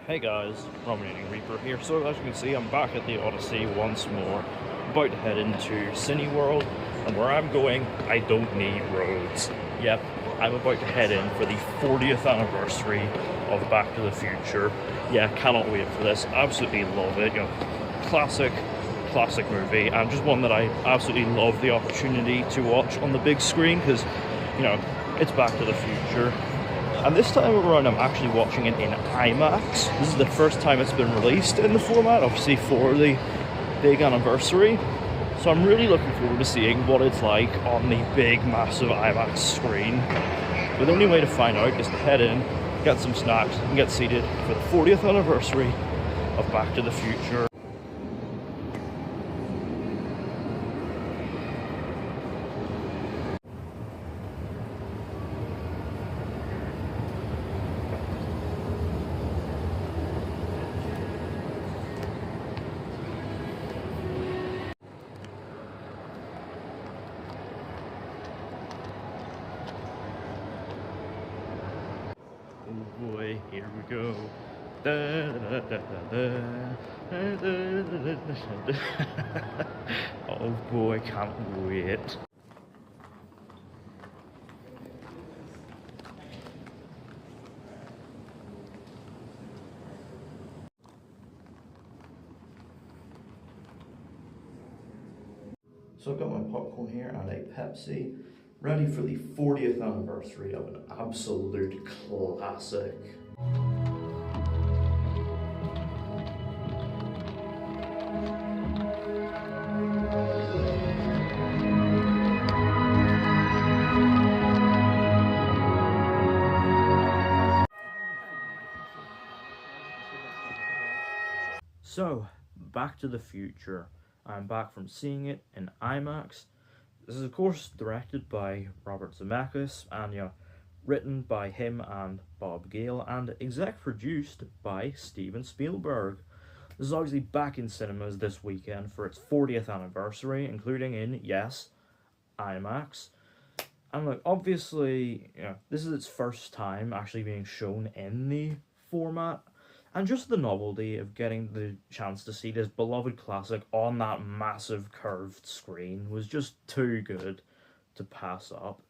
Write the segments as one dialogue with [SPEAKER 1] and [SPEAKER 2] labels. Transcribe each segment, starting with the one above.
[SPEAKER 1] Hey guys, Dominating Reaper here. So as you can see, I'm back at the Odyssey once more, about to head into Cineworld, and where I'm going, I don't need roads. Yep, I'm about to head in for the 40th anniversary of Back to the Future. Yeah, cannot wait for this. Absolutely love it. You know, classic movie, and just one that I absolutely love the opportunity to watch on the big screen, because, you know, it's Back to the Future. And this time around, I'm actually watching it in IMAX. This is the first time it's been released in the format, obviously for the big anniversary. So I'm really looking forward to seeing what it's like on the big, massive IMAX screen. But the only way to find out is to head in, get some snacks, and get seated for the 40th anniversary of Back to the Future. Oh boy, here we go. Oh boy, can't wait. So I've got my popcorn here and a Pepsi, ready for the 40th anniversary of an absolute classic. So, Back to the Future. I'm back from seeing it in IMAX. This is, of course, directed by Robert Zemeckis, and, you know, written by him and Bob Gale, and exec produced by Steven Spielberg. This is obviously back in cinemas this weekend for its 40th anniversary, including in, yes, IMAX. And look, obviously, you know, this is its first time actually being shown in the format. And just the novelty of getting the chance to see this beloved classic on that massive curved screen was just too good to pass up.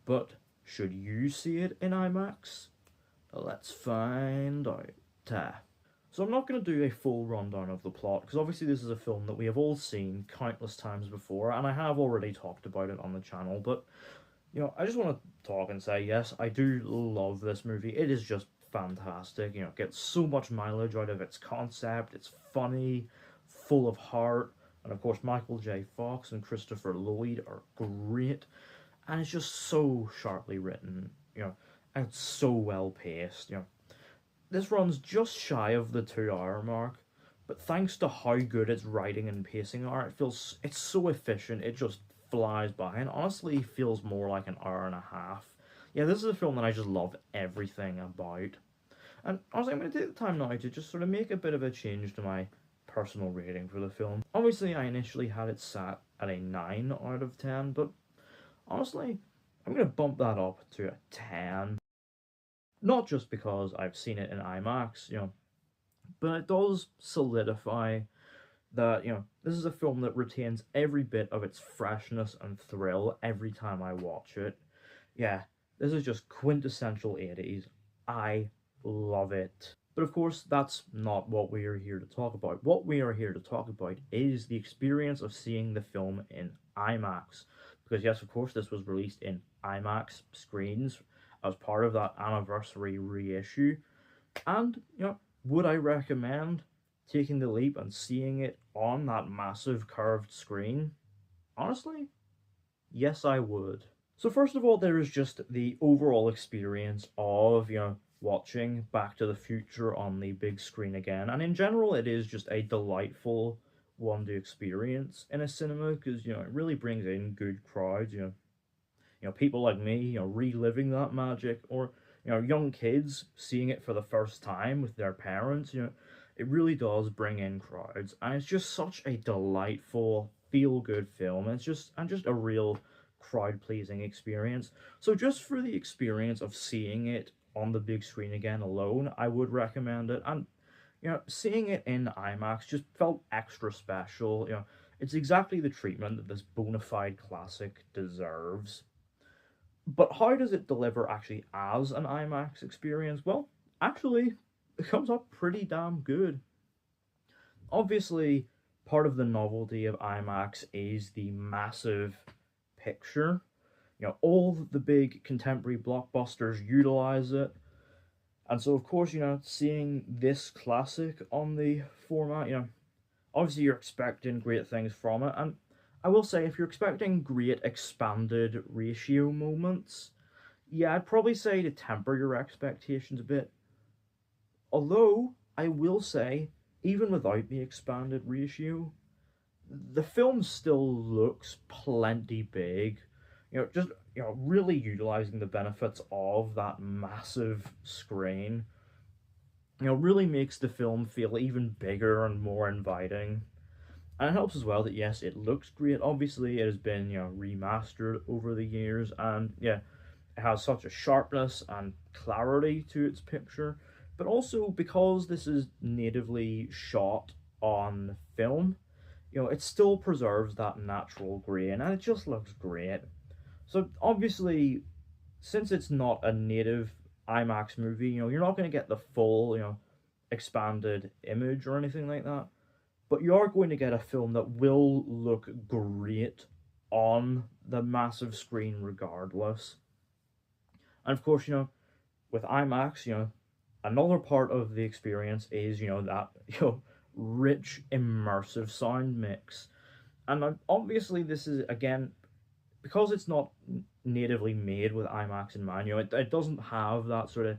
[SPEAKER 1] But should you see it in IMAX? Let's find out. So I'm not going to do a full rundown of the plot, because obviously this is a film that we have all seen countless times before, and I have already talked about it on the channel, but, you know, I just want to talk and say, yes, I do love this movie. It is just fantastic. You know, it gets so much mileage out of its concept. It's funny, full of heart, and of course Michael J. Fox and Christopher Lloyd are great, and it's just so sharply written, you know, and it's so well paced. You know, this runs just shy of the 2-hour mark, but thanks to how good its writing and pacing are, it's so efficient. It just flies by, and honestly feels more like an hour and a half. Yeah, this is a film that I just love everything about. And honestly, I'm going to take the time now to just sort of make a bit of a change to my personal rating for the film. Obviously, I initially had it sat at a 9 out of 10, but honestly, I'm going to bump that up to a 10. Not just because I've seen it in IMAX, you know, but it does solidify that, you know, this is a film that retains every bit of its freshness and thrill every time I watch it. Yeah, this is just quintessential 80s. I love it. But of course, that's not what we are here to talk about. What we are here to talk about is the experience of seeing the film in IMAX. Because yes, of course, this was released in IMAX screens as part of that anniversary reissue. And, you know, would I recommend taking the leap and seeing it on that massive curved screen? Honestly, yes, I would. So first of all, there is just the overall experience of, you know, watching Back to the Future on the big screen again. And in general, it is just a delightful one to experience in a cinema, because, you know, it really brings in good crowds, you know, people like me, you know, reliving that magic, or, you know, young kids seeing it for the first time with their parents. You know, it really does bring in crowds, and it's just such a delightful, feel-good film. It's just a real crowd-pleasing experience. So just for the experience of seeing it on the big screen again alone, I would recommend it. And seeing it in IMAX just felt extra special. It's exactly the treatment that this bona fide classic deserves. But how does it deliver actually as an IMAX experience? Well, actually, it comes up pretty damn good. Obviously, part of the novelty of IMAX is the massive picture. All the big contemporary blockbusters utilize it. And so, of course, seeing this classic on the format, obviously you're expecting great things from it. And I will say, if you're expecting great expanded ratio moments, yeah, I'd probably say to temper your expectations a bit. Although, I will say, even without the expanded ratio, the film still looks plenty big. Just really utilizing the benefits of that massive screen. Really makes the film feel even bigger and more inviting. And it helps as well that yes, it looks great. Obviously, it has been remastered over the years, and yeah, it has such a sharpness and clarity to its picture. But also because this is natively shot on film, it still preserves that natural grain, and it just looks great. So obviously, since it's not a native IMAX movie, you're not going to get the full, expanded image or anything like that. But you are going to get a film that will look great on the massive screen regardless. And of course, with IMAX, another part of the experience is, that, rich, immersive sound mix. And obviously this is, again, because it's not natively made with IMAX in mind, it doesn't have that sort of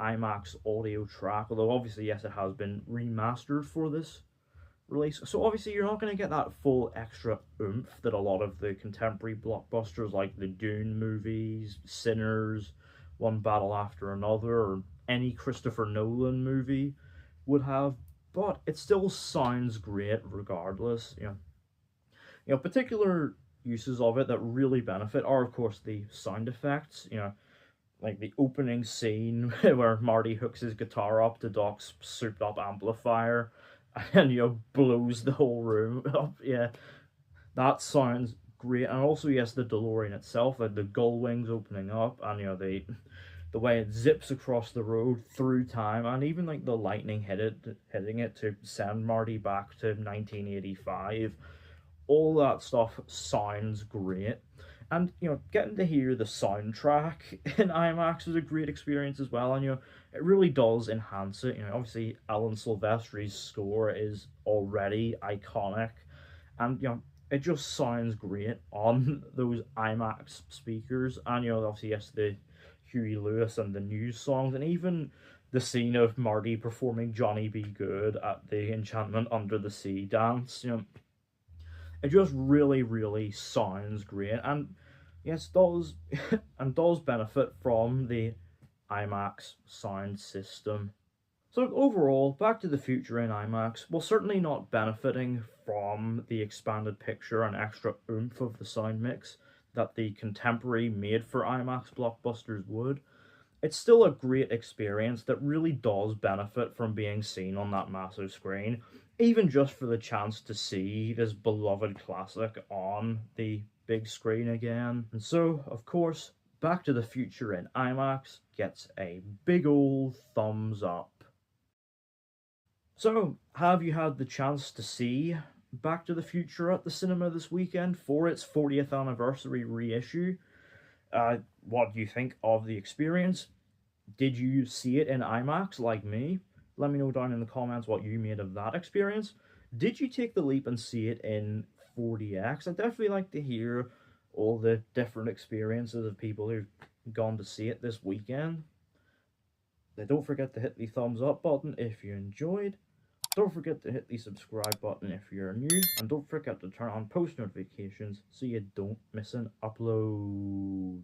[SPEAKER 1] IMAX audio track, although obviously, yes, it has been remastered for this release. So obviously you're not going to get that full extra oomph that a lot of the contemporary blockbusters like the Dune movies, Sinners, One Battle After Another, or any Christopher Nolan movie would have, but it still sounds great regardless. Particular uses of it that really benefit are, of course, the sound effects. Like the opening scene where Marty hooks his guitar up to Doc's souped up amplifier and blows the whole room up. Yeah, that sounds great. And also, yes, the DeLorean itself, like the gull wings opening up, and the way it zips across the road through time, and even like the lightning hitting it to send Marty back to 1985. All that stuff sounds great. And, getting to hear the soundtrack in IMAX was a great experience as well. And, it really does enhance it. Obviously, Alan Silvestri's score is already iconic. And, it just sounds great on those IMAX speakers. And, obviously, yes, the Huey Lewis and the News songs, and even the scene of Marty performing Johnny B. Good at the Enchantment Under the Sea dance, it just really, really sounds great, and yes, does and does benefit from the IMAX sound system. So overall, Back to the Future in IMAX, while certainly not benefiting from the expanded picture and extra oomph of the sound mix that the contemporary made-for IMAX blockbusters would, it's still a great experience that really does benefit from being seen on that massive screen, even just for the chance to see this beloved classic on the big screen again. And so, of course, Back to the Future in IMAX gets a big old thumbs up. So, have you had the chance to see Back to the Future at the cinema this weekend for its 40th anniversary reissue? What do you think of the experience? Did you see it in IMAX like me? Let me know down in the comments what you made of that experience. Did you take the leap and see it in 4DX? I'd definitely like to hear all the different experiences of people who've gone to see it this weekend. Now, don't forget to hit the thumbs up button if you enjoyed. Don't forget to hit the subscribe button if you're new. And don't forget to turn on post notifications so you don't miss an upload.